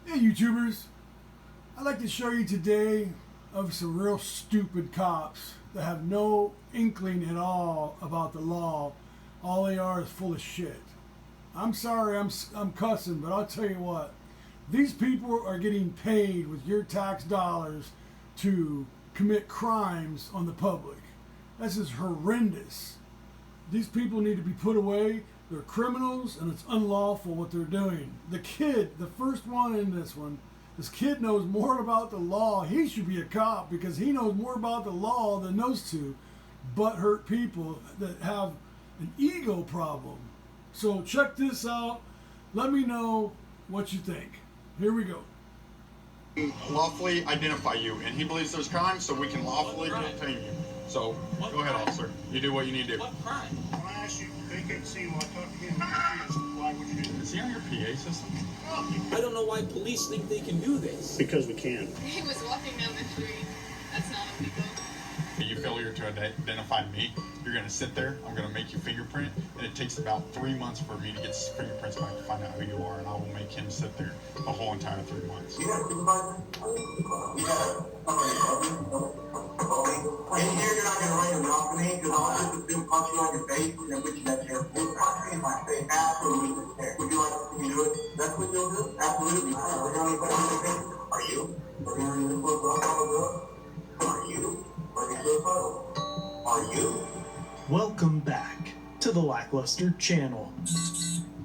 Hey YouTubers, I'd like to show you today of some real stupid cops that have no inkling at all about the law. All they are is full of shit. I'm sorry I'm cussing, but I'll tell you what. These people are getting paid with your tax dollars to commit crimes on the public. This is horrendous. These people need to be put away. They're criminals, and it's unlawful what they're doing. The kid, the first one in this kid knows more about the law. He should be a cop because he knows more about the law than those two butthurt people that have an ego problem. So check this out. Let me know what you think. Here we go. Lawfully identify you, and he believes there's crime, so we can lawfully detain you. So go ahead, officer. You do what you need to do. What crime? When I asked you vacancy while I talked to him, why would you do Is he on your PA system? I don't know why police think they can do this. Because we can. He was walking down the street. That's not illegal. You failure to identify me, you're going to sit there, I'm going to make you fingerprint, and it takes about 3 months for me to get fingerprints back to find out who you are, and I will make him sit there the whole entire 3 months. In here, you're not going to write a mouth to me because I'll just assume punch you on your face and then put you back here. You'll punch me in my face. Absolutely. Would you like to see me do it? That's what you'll do? Absolutely. We're going to put on your face. Are you? We're going to put on your Are you? Are you? Welcome back to the Lackluster channel.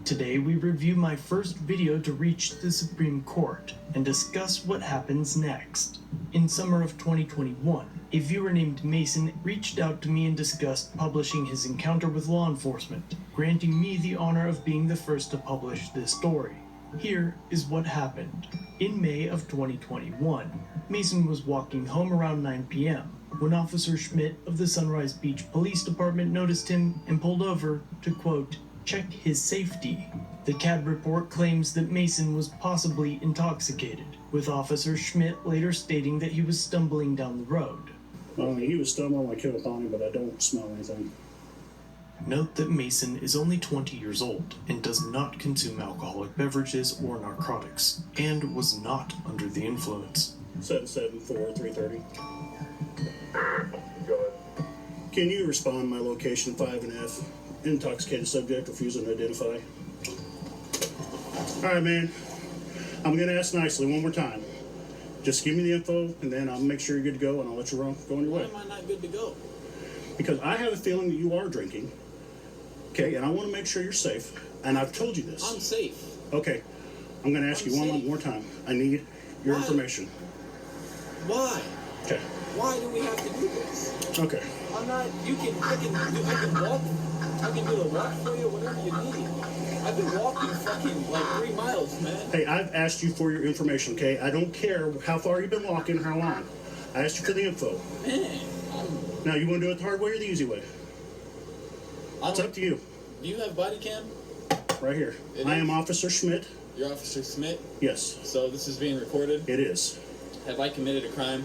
Today we review my first video to reach the Supreme Court and discuss what happens next. In summer of 2021, a viewer named Mason reached out to me and discussed publishing his encounter with law enforcement, granting me the honor of being the first to publish this story. Here is what happened. In May of 2021, Mason was walking home around 9 p.m. when Officer Schmidt of the Sunrise Beach Police Department noticed him and pulled over to, quote, check his safety. The CAD report claims that Mason was possibly intoxicated, with Officer Schmidt later stating that he was stumbling down the road. He was stumbling like hell upon him, but I don't smell anything. Note that Mason is only 20 years old and does not consume alcoholic beverages or narcotics, and was not under the influence. 774-330. Go ahead. Can you respond my location 5 and F? Intoxicated subject refusing to identify. All right, man. I'm going to ask nicely one more time. Just give me the info, and then I'll make sure you're good to go, and I'll let you go on your way. Why am I not good to go? Because I have a feeling that you are drinking. Okay, and I want to make sure you're safe. And I've told you this. I'm safe. Okay, I'm going to ask you one more time. I need your information. Why? Okay. Why do we have to do this? Okay. I'm not. I can walk. I can do the walk for you, whatever you need. I've been walking fucking like 3 miles, man. Hey, I've asked you for your information. Okay, I don't care how far you've been walking, how long. I asked you for the info. Man. Now you want to do it the hard way or the easy way? It's up to you. Do you have body cam? Right here. I am Officer Schmidt. You're Officer Schmidt? Yes. So this is being recorded? It is. Have I committed a crime?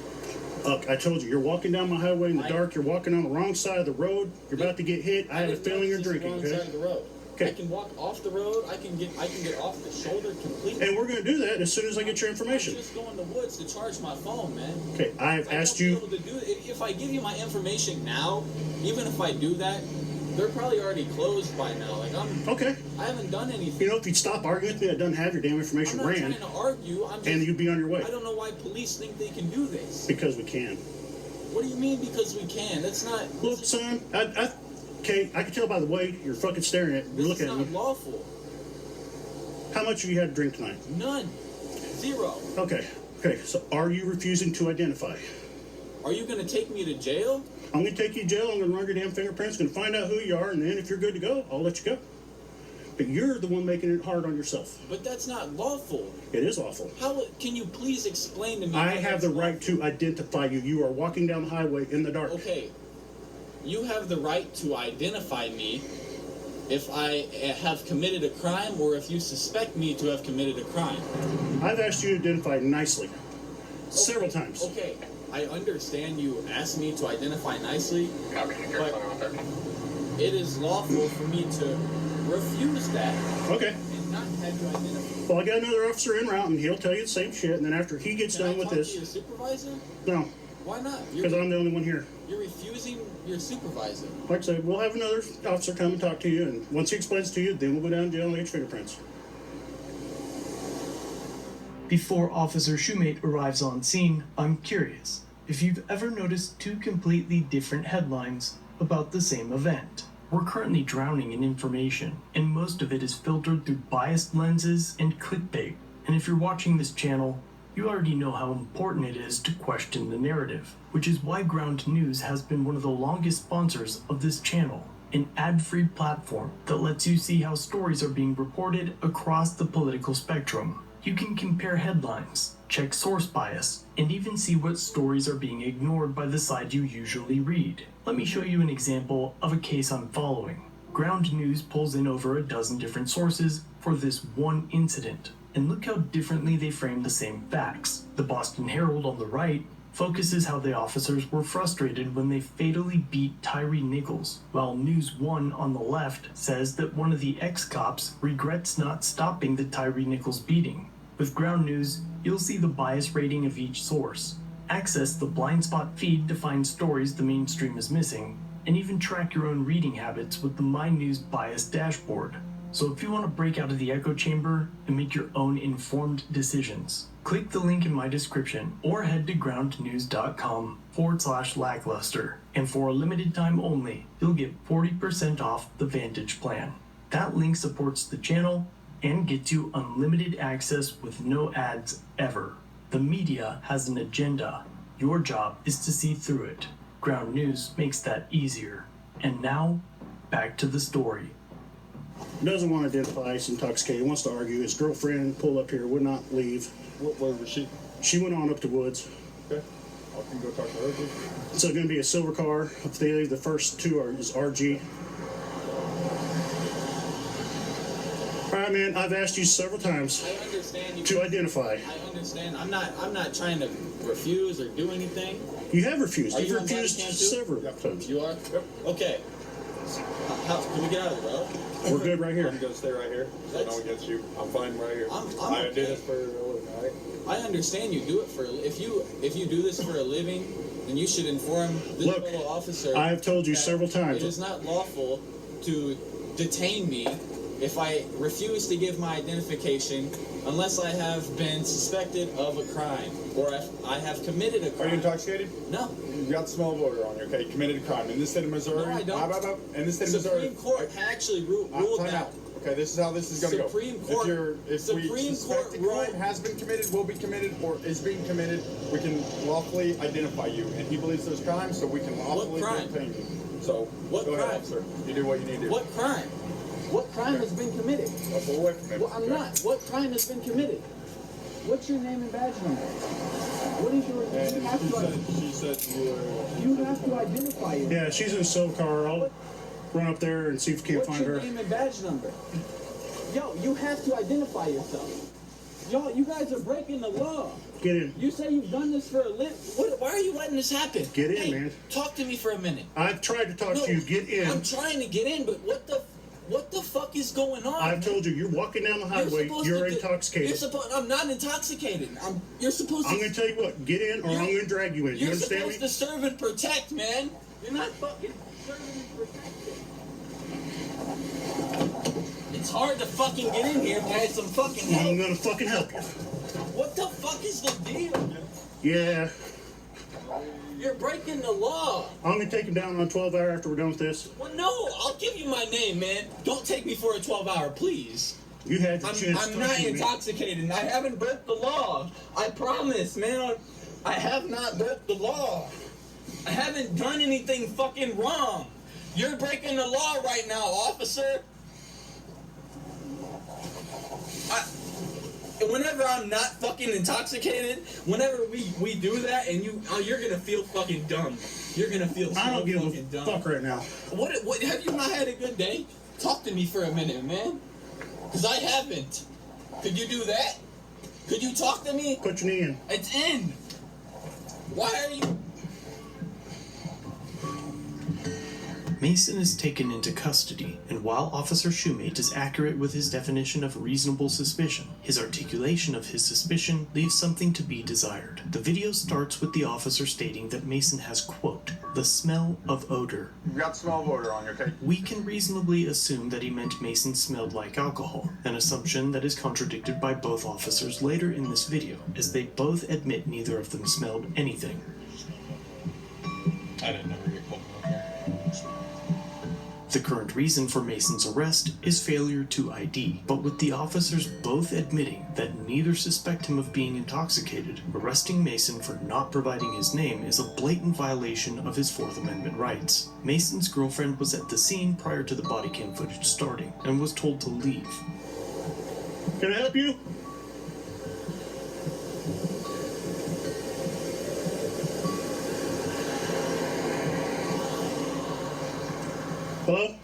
I told you, you're walking down my highway in the dark. You're walking on the wrong side of the road. You're about to get hit. I have a feeling you're drinking. Wrong side of the road. Okay. I can walk off the road. I can get off the shoulder completely. And we're going to do that as soon as I get your information. I'm just going to the woods to charge my phone, man. Okay, I have asked you. To do it. If I give you my information now, even if I do that, they're probably already closed by now. Like Okay. I haven't done anything. You know, if you'd stop arguing with me, I'd done have your damn information I'm not ran. trying to argue. And you'd be on your way. I don't know why police think they can do this. Because we can. What do you mean because we can? That's not... Look, son, okay, I can tell by the way you're fucking staring at me. You're looking at me. This is not lawful. How much have you had to drink tonight? None. Zero. Okay, so are you refusing to identify? Are you going to take me to jail? I'm going to take you to jail. I'm going to run your damn fingerprints. Going to find out who you are, and then if you're good to go, I'll let you go. But you're the one making it hard on yourself. But that's not lawful. It is lawful. How can you please explain to me? I have the right to identify you. You are walking down the highway in the dark. Okay. You have the right to identify me if I have committed a crime or if you suspect me to have committed a crime. I've asked you to identify nicely. Several times. Okay. I understand you asked me to identify nicely, but it is lawful for me to refuse that. Okay. And not have you identify. Well, I got another officer en route, and he'll tell you the same shit. And then after he gets Can I done with talk this, to your supervisor? no, Why not? because I'm the only one here. You're refusing your supervisor. Like I said, we'll have another officer come and talk to you, and once he explains to you, then we'll go down to jail and get your fingerprints. Before Officer Shoemate arrives on scene, I'm curious if you've ever noticed two completely different headlines about the same event. We're currently drowning in information, and most of it is filtered through biased lenses and clickbait. And if you're watching this channel, you already know how important it is to question the narrative, which is why Ground News has been one of the longest sponsors of this channel, an ad-free platform that lets you see how stories are being reported across the political spectrum. You can compare headlines, check source bias, and even see what stories are being ignored by the side you usually read. Let me show you an example of a case I'm following. Ground News pulls in over a dozen different sources for this one incident, and look how differently they frame the same facts. The Boston Herald on the right focuses how the officers were frustrated when they fatally beat Tyree Nichols, while News 1 on the left says that one of the ex-cops regrets not stopping the Tyree Nichols beating. With Ground News, you'll see the bias rating of each source, access the blind spot feed to find stories the mainstream is missing, and even track your own reading habits with the My News Bias dashboard. So if you want to break out of the echo chamber and make your own informed decisions, click the link in my description or head to groundnews.com/lackluster. And for a limited time only, you'll get 40% off the Vantage plan. That link supports the channel and gets you unlimited access with no ads ever. The media has an agenda. Your job is to see through it. Ground News makes that easier. And now, back to the story. Doesn't want to identify, he's intoxicated, wants to argue. His girlfriend pulled up here, would not leave. Where was she? She went on up to Woods. Okay. I can go talk to her. So it's going to be a silver car. Up there, the first two is RG. All right, man, I've asked you several times I understand you. to identify. I understand. I'm not trying to refuse or do anything. You have refused. Are You've you on body refused cam too? several times. You are? Yep. Okay. How can we get out of there, bro? We're good right here. I'm gonna stay right here. So I don't get you. I'm fine right here. I'm I okay. did this for a living, alright? I understand you do it for if you do this for a living, then you should inform this Look, fellow officer. I have told you that several times. It is not lawful to detain me if I refuse to give my identification unless I have been suspected of a crime or if I have committed a Are crime. you intoxicated? No. You got the smell of odor on you, okay? You committed a crime. In the state of Missouri. No, I don't. In the state of Supreme Missouri. Court actually ruled Time that. out. Okay, this is how this is going to go. Supreme Court- If we Supreme suspect Court a crime ruled- has been committed, will be committed, or is being committed, we can lawfully identify you. And he believes there's crimes, so we can lawfully crime? detain you. So, What go ahead, crime? officer. You do what you need to do. What crime? What crime has been committed? I'll pull away from it. Well, I'm Okay? not. What crime has been committed? What's your name and badge number? What is your? And You have to. she said you were. You have to identify yourself. Yeah, she's in a silver car. I'll run up there and see if we can't What's find your her. name and badge number? Yo, you have to identify yourself. Yo, you guys are breaking the law. Get in. You say you've done this for a living. Why are you letting this happen? Get in, Hey, man. Talk to me for a minute. I've tried to talk No, to you. Get in. I'm trying to get in, but what the fuck is going on? I've man? told you, you're walking down the highway. supposed You're to do- intoxicated. I'm not intoxicated. You're supposed to. I'm going to tell you what. Get in, or I'm going to drag you in. You You're understand supposed me? to serve and protect, man. You're not fucking serving and protecting. It's hard to fucking get in here, man. Some fucking help. I'm going to fucking help you. What the fuck is the deal? Yeah. You're breaking the law. I'm going to take him down on 12 hour after we're done with this. Well, no, I'll give you my name, man. Don't take me for a 12-hour, please. You had your chance. I'm to not talk to me. intoxicated, and I haven't broke the law. I promise, man. I have not broke the law. I haven't done anything fucking wrong. You're breaking the law right now, officer. Whenever I'm not fucking intoxicated, whenever we do that, and you're gonna feel fucking dumb. You're gonna feel so I don't give fucking a dumb. fuck right now. What have you not had a good day? Talk to me for a minute, man. Cause I haven't. Could you do that? Could you talk to me? Put your knee in. It's in. Why are you? Mason is taken into custody, and while Officer Shoemate is accurate with his definition of reasonable suspicion, his articulation of his suspicion leaves something to be desired. The video starts with the officer stating that Mason has, quote, the smell of odor. You've got smell of odor on you, okay? We can reasonably assume that he meant Mason smelled like alcohol, an assumption that is contradicted by both officers later in this video, as they both admit neither of them smelled anything. I didn't ever get pulled up here. The current reason for Mason's arrest is failure to ID, but with the officers both admitting that neither suspect him of being intoxicated, arresting Mason for not providing his name is a blatant violation of his Fourth Amendment rights. Mason's girlfriend was at the scene prior to the body cam footage starting and was told to leave. Can I help you? Hello?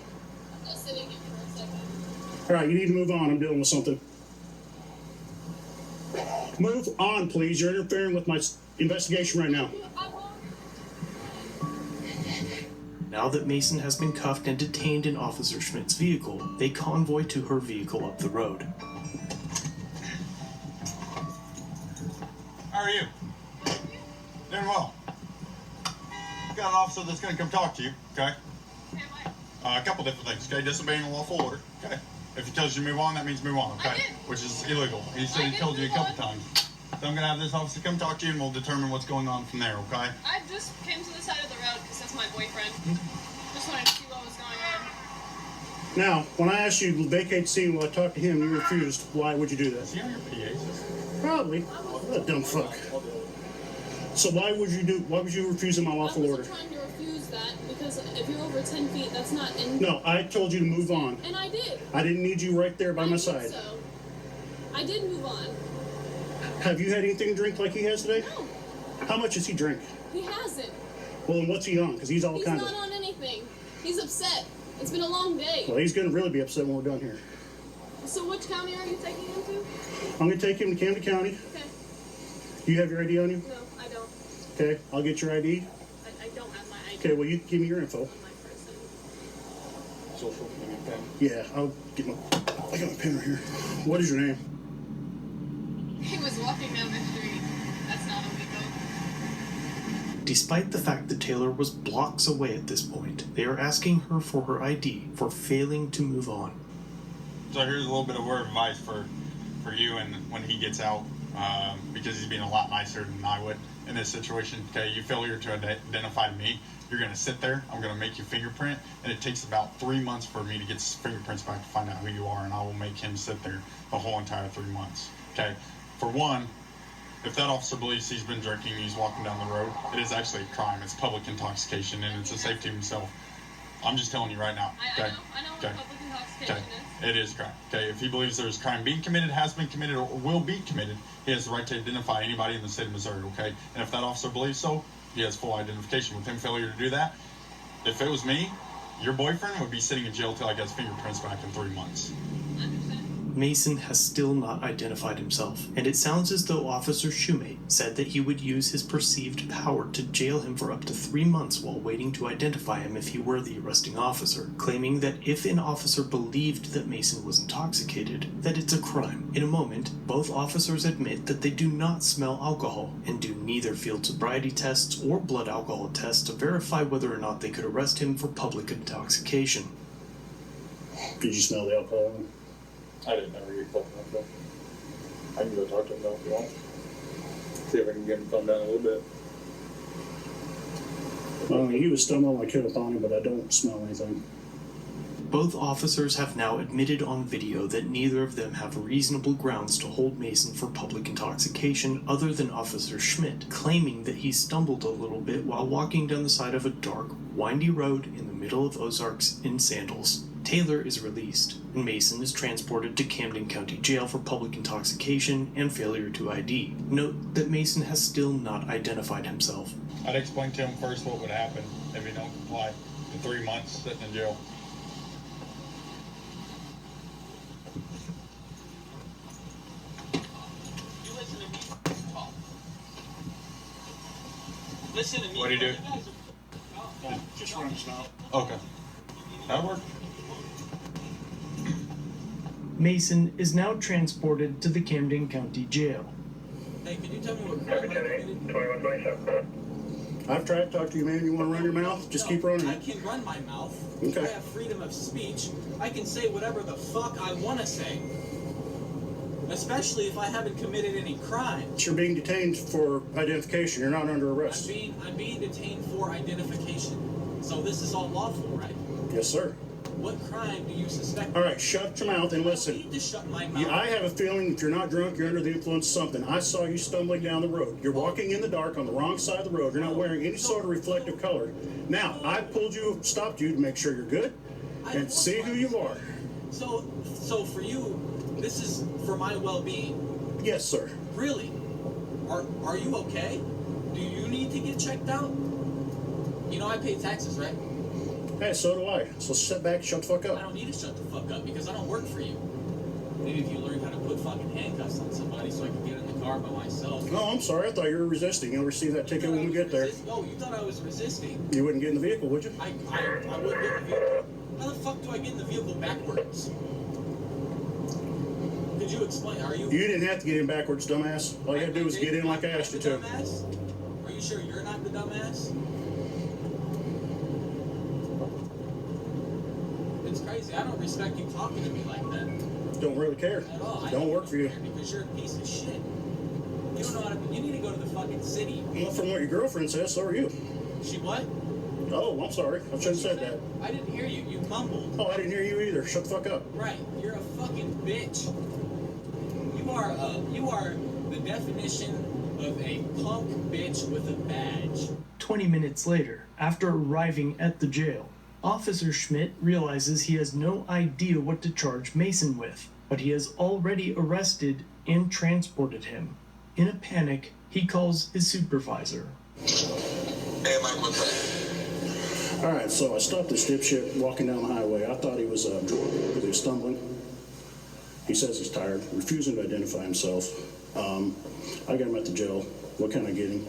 Just sitting here for a second. All right, you need to move on. I'm dealing with something. Move on, please. You're interfering with my investigation right now. I won't. Now that Mason has been cuffed and detained in Officer Schmidt's vehicle, they convoy to her vehicle up the road. How are you? Doing well. Got an officer that's gonna come talk to you, okay? Okay, why? A couple different things, okay? Disobeying a lawful order, okay? If he tells you to move on, that means move on, okay? I did. Which is illegal. He said I he did told you a move couple on. times. So I'm gonna have this officer come talk to you and we'll determine what's going on from there, okay? I just came to the side of the road because that's my boyfriend. Just wanted to see what was going on. Now, when I asked you to vacate the scene while I talked to him, you refused. Why would you do Is that? he on your PA system? Probably. What a dumb fuck. So why would you refuse my I lawful wasn't order? trying to refuse that because if you're over 10 feet, that's not in. No, I told you to move on. And I did. I didn't need you right there by I my did side. So. I did move on. Have you had anything to drink like he has today? No, How much does he drink? he hasn't. Well, then what's he on? Because he's all He's kinds not of... on anything. He's upset. It's been a long day. Well, he's going to really be upset when we're done here. So which county are you taking him to? I'm going to take him to Camden County. Okay. Do you have your ID on you? No, I don't. Okay, I'll get your ID. I don't have my ID Okay, well, you give me your info. on my person. Social, give me a pen. Yeah, I'll get my... I got my pen right here. What is your name? He was walking down the street. That's not illegal. Despite the fact that Taylor was blocks away at this point, they are asking her for her ID for failing to move on. So here's a little bit of word of advice for you and when he gets out, because he's being a lot nicer than I would in this situation. Okay, you failure to identify me, you're gonna sit there. I'm gonna make you fingerprint, and it takes about 3 months for me to get fingerprints back to find out who you are, and I will make him sit there the whole entire 3 months. Okay, for one, if that officer believes he's been drinking and he's walking down the road, it is actually a crime. It's public intoxication, and it's a safety of himself. I'm just telling you right now. I Okay. know what Okay. public intoxication Okay, is. it is a crime. Okay, if he believes there's crime being committed, has been committed, or will be committed, he has the right to identify anybody in the state of Missouri, okay? And if that officer believes so, he has full identification. With him failure to do that, if it was me, your boyfriend would be sitting in jail till I get his fingerprints back in 3 months. I understand. Mason has still not identified himself, and it sounds as though Officer Shoemate said that he would use his perceived power to jail him for up to 3 months while waiting to identify him if he were the arresting officer, claiming that if an officer believed that Mason was intoxicated, that it's a crime. In a moment, both officers admit that they do not smell alcohol, and do neither field sobriety tests or blood alcohol tests to verify whether or not they could arrest him for public intoxication. Did you smell the alcohol? I didn't ever get fucking up though. I can go talk to him though if you want. See if I can get him to calm down a little bit. Well, I mean, he was stumbling like hell upon him, but I don't smell anything. Both officers have now admitted on video that neither of them have reasonable grounds to hold Mason for public intoxication other than Officer Schmidt, claiming that he stumbled a little bit while walking down the side of a dark, windy road in the middle of Ozarks in sandals. Taylor is released, and Mason is transported to Camden County Jail for public intoxication and failure to ID. Note that Mason has still not identified himself. I'd explain to him first what would happen if he don't comply to 3 months sitting in jail. You listen to me. Talk. Listen to me. What do you do? Just run his mouth. Okay. That'll work. Mason is now transported to the Camden County Jail. Hey, can you tell me what crime I committed? I've tried to talk to you, man. You want to run your mouth? Just keep running. I can run my mouth. Okay. I have freedom of speech. I can say whatever the fuck I want to say. Especially if I haven't committed any crimes. You're being detained for identification. You're not under arrest. I'm being detained for identification. So this is all lawful, right? Yes, sir. What crime do you suspect? All right, shut your mouth and I listen. need to shut my mouth. Yeah, I have a feeling if you're not drunk, you're under the influence of something. I saw you stumbling down the road. You're walking in the dark on the wrong side of the road. You're not wearing any sort of reflective color. Now, I stopped you to make sure you're good and see who you are. So for you, this is for my well-being. Yes, sir. Really? Are you okay? Do you need to get checked out? You know I pay taxes, right? Hey, so do I. So sit back and shut the fuck I up. don't need to shut the fuck up because I don't work for you. Maybe if you learned how to put fucking handcuffs on somebody so I could get in the car by myself. No, I'm sorry. I thought you were resisting. You'll receive that ticket when we get there. Oh, you thought I was resisting? You wouldn't get in the vehicle, would you? I wouldn't get in the vehicle. How the fuck do I get in the vehicle backwards? Could you explain? Are you? You didn't have to get in backwards, dumbass. All you had to do was get in like I asked you to. Dumbass? Are you sure you're not the dumbass? It's crazy. I don't respect you talking to me like that. Don't really care. At all. Don't work for you. Because you're a piece of shit. You don't know how to. You need to go to the fucking city. Well, from what your girlfriend says, so are you. She what? Oh, I'm sorry. I shouldn't have said that. I didn't hear you. You mumbled. Oh, I didn't hear you either. Shut the fuck up. Right. You're a fucking bitch. You are the definition of a punk bitch with a badge. 20 minutes later, after arriving at the jail, Officer Schmidt realizes he has no idea what to charge Mason with, but he has already arrested and transported him. In a panic, he calls his supervisor. Hey, Mike, what's up? All right, so I stopped this dipshit walking down the highway. I thought he was drunk because he was stumbling. He says he's tired, refusing to identify himself. I got him at the jail. What can I get him?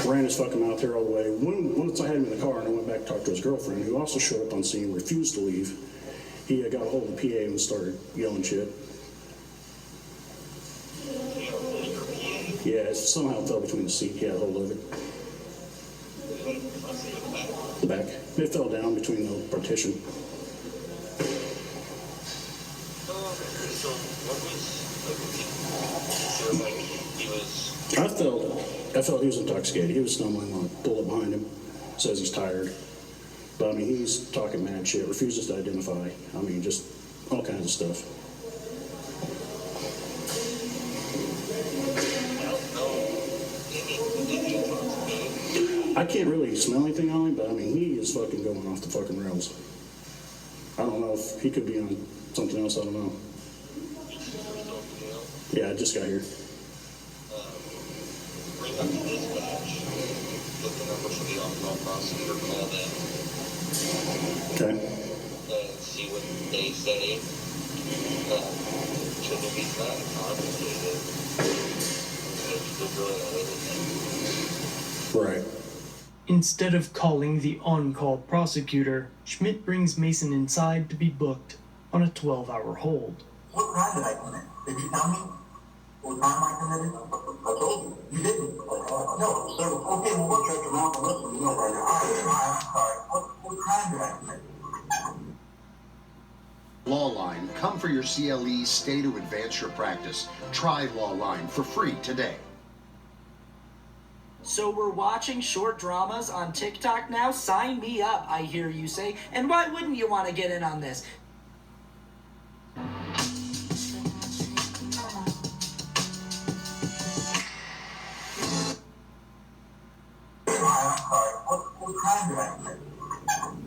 Ran his fucking mouth here all the way. Once I had him in the car and I went back to talk to his girlfriend, who also showed up on scene, refused to leave. He got a hold of the PA and started yelling shit. Yeah, it somehow fell between the seat. He had a hold of it. The back. It fell down between the partition. I felt he was intoxicated. He was stumbling on a bullet behind him. Says he's tired. But I mean, he's talking mad shit. Refuses to identify. I mean, just all kinds of stuff. I can't really smell anything on him, but I mean, he is fucking going off the fucking rails. I don't know if he could be on something else. I don't know. Yeah, I just got here. Bring up the dispatch. Get the number for the on-call prosecutor. Call them. Okay. And see what they say. Should it be that complicated? Right. Instead of calling the on-call prosecutor, Schmidt brings Mason inside to be booked on a 12-hour hold. What crime did I commit? Did you tell me? What crime I committed? I told you. You didn't. No, sir. Okay, well, we'll check your mouth and listen. You know right now. I'm sorry. What crime did I commit? Lawline. Come for your CLE. Stay to advance your practice. Try Lawline for free today. So we're watching short dramas on TikTok now? Sign me up, I hear you say. And why wouldn't you want to get in on this? What crime did I commit?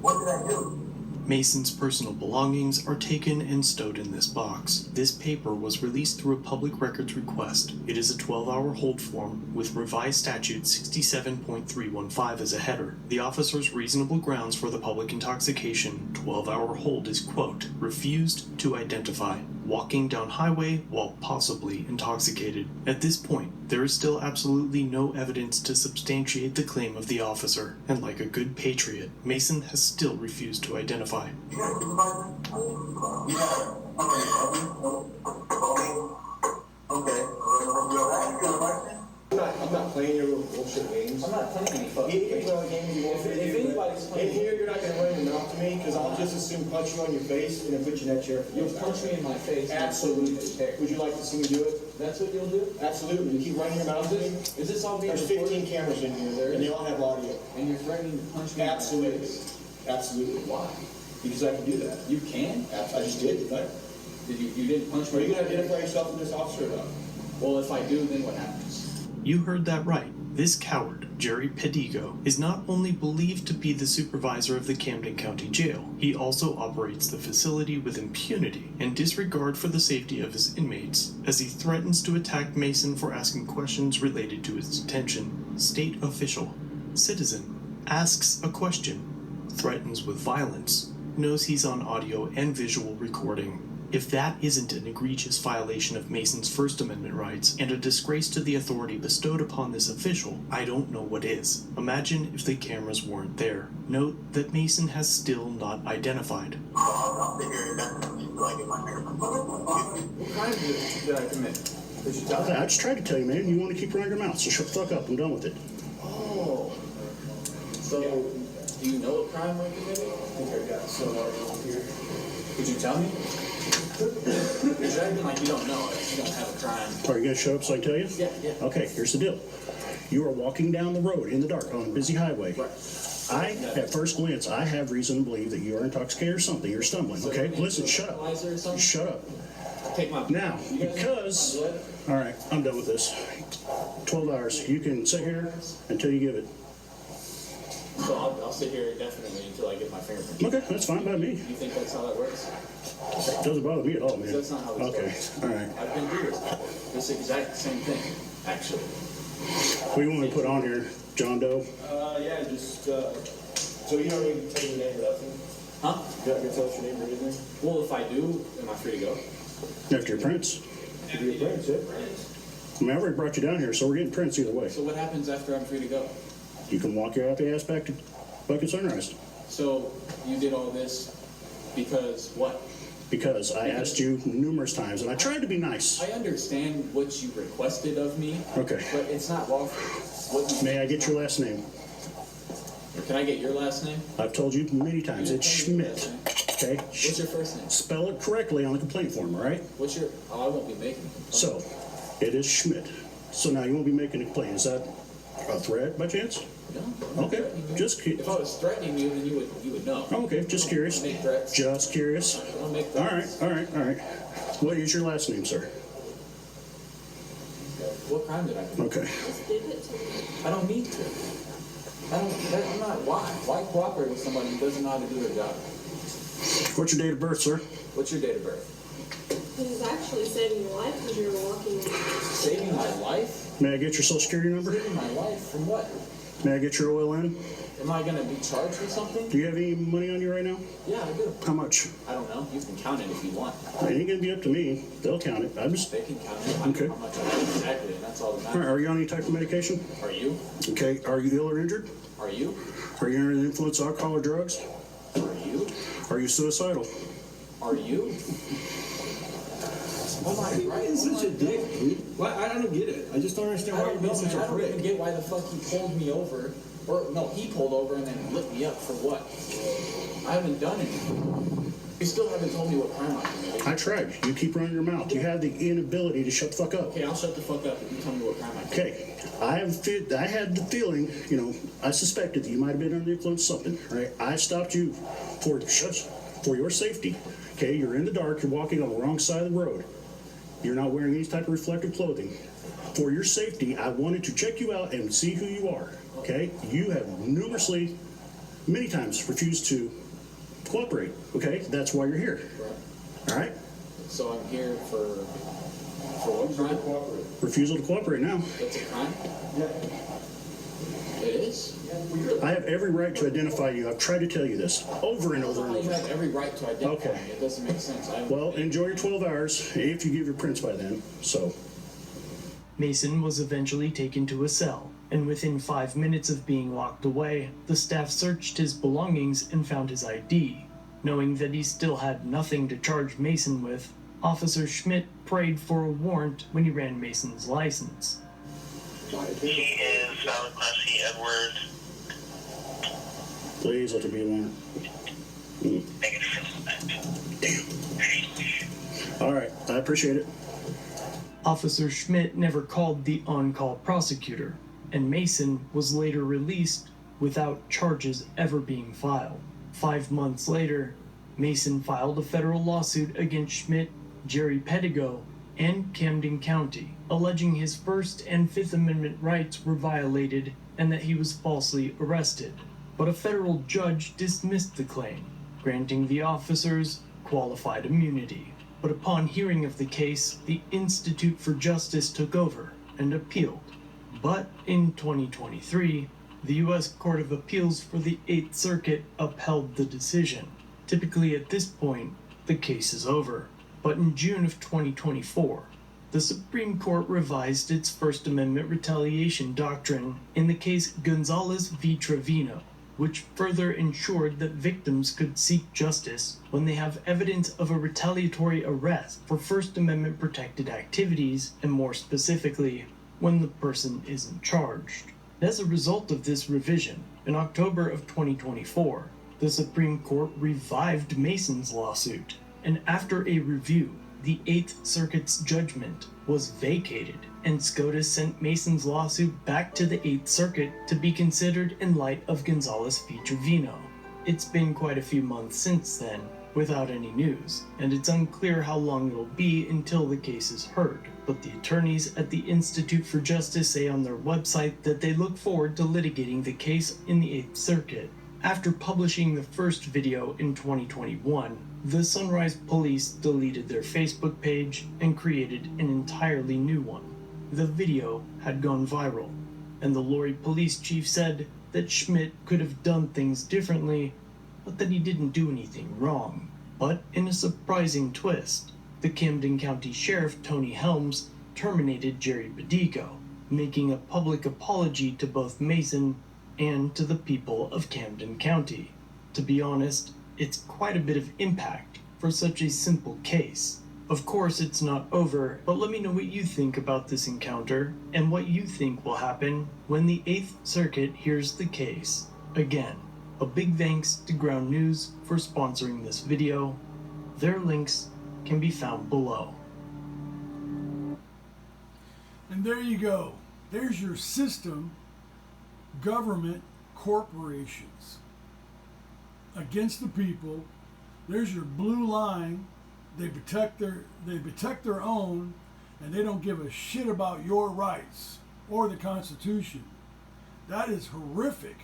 What did I do? Mason's personal belongings are taken and stowed in this box. This paper was released through a public records request. It is a 12-hour hold form with revised statute 67.315 as a header. The officer's reasonable grounds for the public intoxication 12-hour hold is, quote, refused to identify. walking down highway while possibly intoxicated. At this point, there is still absolutely no evidence to substantiate the claim of the officer, and like a good patriot, Mason has still refused to identify. I'm not playing your bullshit games. I'm not playing any fucking You can play all the games you want. If anybody's playing... In here, you're not going to run your mouth to me, because I'll just as soon punch you on your face and then put you in that chair. You'll punch me in my face. Absolutely. Would you like to see me do it? That's what you'll do? Absolutely. You keep running your mouth to me. Is this all being There's 15 cameras in here, and they all have audio. And you're threatening to punch me in my face? Absolutely. Why? Because I can do that. You can? I just did, didn't I? You didn't punch me? Are you going to identify yourself in this officer or not? Well, if I do, then what happens? You heard that right. This coward, Jerry Pedigo, is not only believed to be the supervisor of the Camden County Jail, he also operates the facility with impunity and disregard for the safety of his inmates, as he threatens to attack Mason for asking questions related to his detention. State official, citizen, asks a question, threatens with violence, knows he's on audio and visual recording. If that isn't an egregious violation of Mason's First Amendment rights and a disgrace to the authority bestowed upon this official, I don't know what is. Imagine if the cameras weren't there. Note that Mason has still not identified. What crime did I commit? Did you tell me? I just tried to tell you, man. You want to keep running your mouth, so shut the fuck up. I'm done with it. Oh. So, do you know what crime I committed? I think I got some audio here. Could you tell me? You're acting like you don't know it. You don't have a crime. Are you going to show up so I can tell you? Yeah. Okay, here's the deal. You are walking down the road in the dark on a busy highway. Right. At first glance, I have reason to believe that you are intoxicated or something. You're stumbling, So okay? you Listen, shut up. Shut up. Take my... Now, because... All right, I'm done with this. 12 hours. You can sit here until you give it. So I'll sit here indefinitely until I get my fingerprint. Okay, that's fine by me. You think that's how that works? It doesn't bother me at all, man. That's not how this works. Okay, all right. I've been through this before. This exact same thing, actually. What do you want to put on here, John Doe? Yeah, just, so you don't need to tell your name or nothing? Huh? You're not going to tell us your name or anything? Well, if I do, am I free to go? After your prints. If you're a prince, yeah. I mean, I already brought you down here, so we're getting prints either way. So what happens after I'm free to go? You can walk your happy ass back to Bucket Sunrise. So you did all this because what? Because I asked you numerous times, and I tried to be nice. I understand what you requested of me. Okay. But it's not lawful. May I get your last name? Can I get your last name? I've told you many times. It's Schmidt. Okay? What's your first name? Spell it correctly on the complaint form, all right? What's your... Oh, I won't be making it. So, it is Schmidt. So now you won't be making a complaint. Is that a threat by chance? No. Okay. Just curious. If I was threatening you, then you would know. Okay, just curious. I don't make threats. Just curious. I don't make All right, threats. all right, all right. What is your last name, sir? What crime did I commit? Okay. Just give it to me. I don't need to. I'm not... Why? Why cooperate with somebody who doesn't know how to do their job? What's your date of birth, sir? What's your date of birth? This is actually saving your life because you're walking. Saving my life? May I get your social security number? Saving my life? From what? May I get your oil in? Am I going to be charged with something? Do you have any money on you right now? Yeah, I do. How much? I don't know. You can count it if you want. It ain't gonna be up to me. They'll count it. I'm just... They can count it. I Okay. know how much I have exactly, and that's all that All right, matters. are you on any type of medication? Are you? Okay, are you ill or injured? Are you? Are you under the influence of alcohol or drugs? Are you? Are you suicidal? Are you? Oh my, Why are you being such a dick, dude? Why? I don't get it. I just don't understand I why don't you're know, being such man. I a don't even prick. get why the fuck he pulled me over. Or, no, he pulled over and then lit me up for what? I haven't done anything. You still haven't told me what crime I committed. I tried. You keep running your mouth. You have the inability to shut the fuck up. Okay, I'll shut the fuck up if you tell me what crime I committed. Okay, I had the feeling, I suspected that you might have been under the influence of something, right? I stopped you for your safety. Okay, you're in the dark, you're walking on the wrong side of the road. You're not wearing any type of reflective clothing. For your safety, I wanted to check you out and see who you are. Okay, you have many times refused to cooperate. Okay, that's why you're here. Right. All right. So I'm here for what crime? Refusal to cooperate now. That's a crime? Yeah. It is? I have every right to identify you. I've tried to tell you this over and over and You over. have every right to identify Okay. me. It doesn't make sense. Well, enjoy your 12 hours if you give your prints by then. So, Mason was eventually taken to a cell, and within 5 minutes of being locked away, the staff searched his belongings and found his ID. Knowing that he still had nothing to charge Mason with, Officer Schmidt prayed for a warrant when he ran Mason's license. He is valid class C Edward. please let there be a warrant. All right, I appreciate it. Officer Schmidt never called the on-call prosecutor, and Mason was later released without charges ever being filed. 5 months later, Mason filed a federal lawsuit against Schmidt, Jerry Pedigo, and Camden County, alleging his First and Fifth Amendment rights were violated and that he was falsely arrested. But a federal judge dismissed the claim, granting the officers qualified immunity. But upon hearing of the case, the Institute for Justice took over and appealed. But in 2023, the U.S. Court of Appeals for the Eighth Circuit upheld the decision. Typically at this point, the case is over. But in June of 2024, the Supreme Court revised its First Amendment retaliation doctrine in the case Gonzalez v. Trevino, which further ensured that victims could seek justice when they have evidence of a retaliatory arrest for First Amendment protected activities, and more specifically, when the person isn't charged. As a result of this revision, in October of 2024, the Supreme Court revived Mason's lawsuit, and after a review, the Eighth Circuit's judgment was vacated, and SCOTUS sent Mason's lawsuit back to the Eighth Circuit to be considered in light of Gonzalez v. Trevino. It's been quite a few months since then, without any news, and it's unclear how long it'll be until the case is heard, but the attorneys at the Institute for Justice say on their website that they look forward to litigating the case in the Eighth Circuit. After publishing the first video in 2021, the Sunrise Police deleted their Facebook page and created an entirely new one. The video had gone viral, and the Lori police chief said that Schmidt could have done things differently, but that he didn't do anything wrong. But in a surprising twist, the Camden County Sheriff Tony Helms terminated Jerry Bedico, making a public apology to both Mason and to the people of Camden County. To be honest, it's quite a bit of impact for such a simple case. Of course, it's not over, but let me know what you think about this encounter and what you think will happen when the Eighth Circuit hears the case. Again, a big thanks to Ground News for sponsoring this video. Their links can be found below. And there you go. There's your system, government, corporations against the people. There's your blue line. They protect their own, and they don't give a shit about your rights or the Constitution. That is horrific.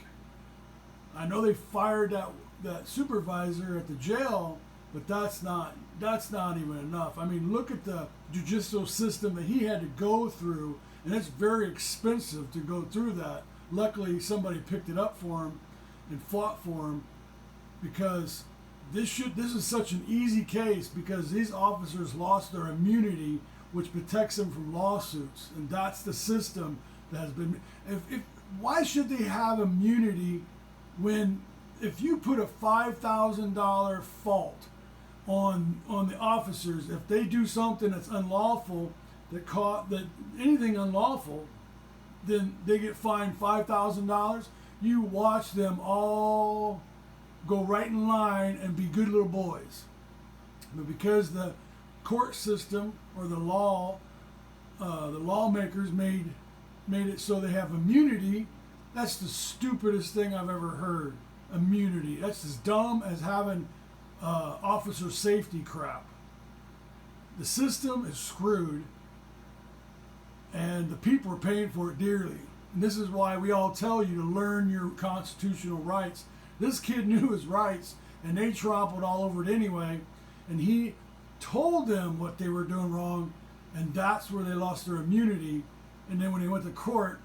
I know they fired that supervisor at the jail, but that's not even enough. I mean, look at the judicial system that he had to go through, and it's very expensive to go through that. Luckily, somebody picked it up for him and fought for him, because this is such an easy case, because these officers lost their immunity, which protects them from lawsuits, and that's the system that has been. Why should they have immunity when, if you put a $5,000 fault on the officers, if they do something that's unlawful, that anything unlawful, then they get fined $5,000. You watch them all go right in line and be good little boys. But because the court system or the lawmakers made it so they have immunity, that's the stupidest thing I've ever heard. Immunity. That's as dumb as having officer safety crap. The system is screwed, and the people are paying for it dearly. And this is why we all tell you to learn your constitutional rights. This kid knew his rights, and they trampled all over it anyway. And he told them what they were doing wrong, and that's where they lost their immunity. And then when they went to court,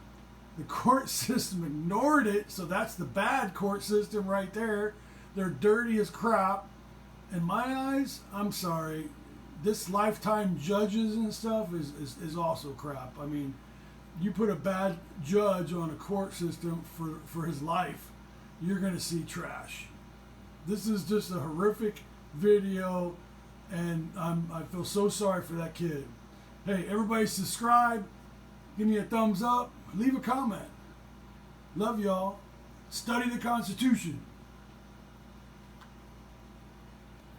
The court system ignored it, so that's the bad court system right there. They're dirty as crap. In my eyes, I'm sorry, this lifetime judges and stuff is also crap. I mean, you put a bad judge on a court system for his life, you're going to see trash. This is just a horrific video, and I feel so sorry for that kid. Hey, everybody subscribe, give me a thumbs up, leave a comment. Love y'all. Study the Constitution.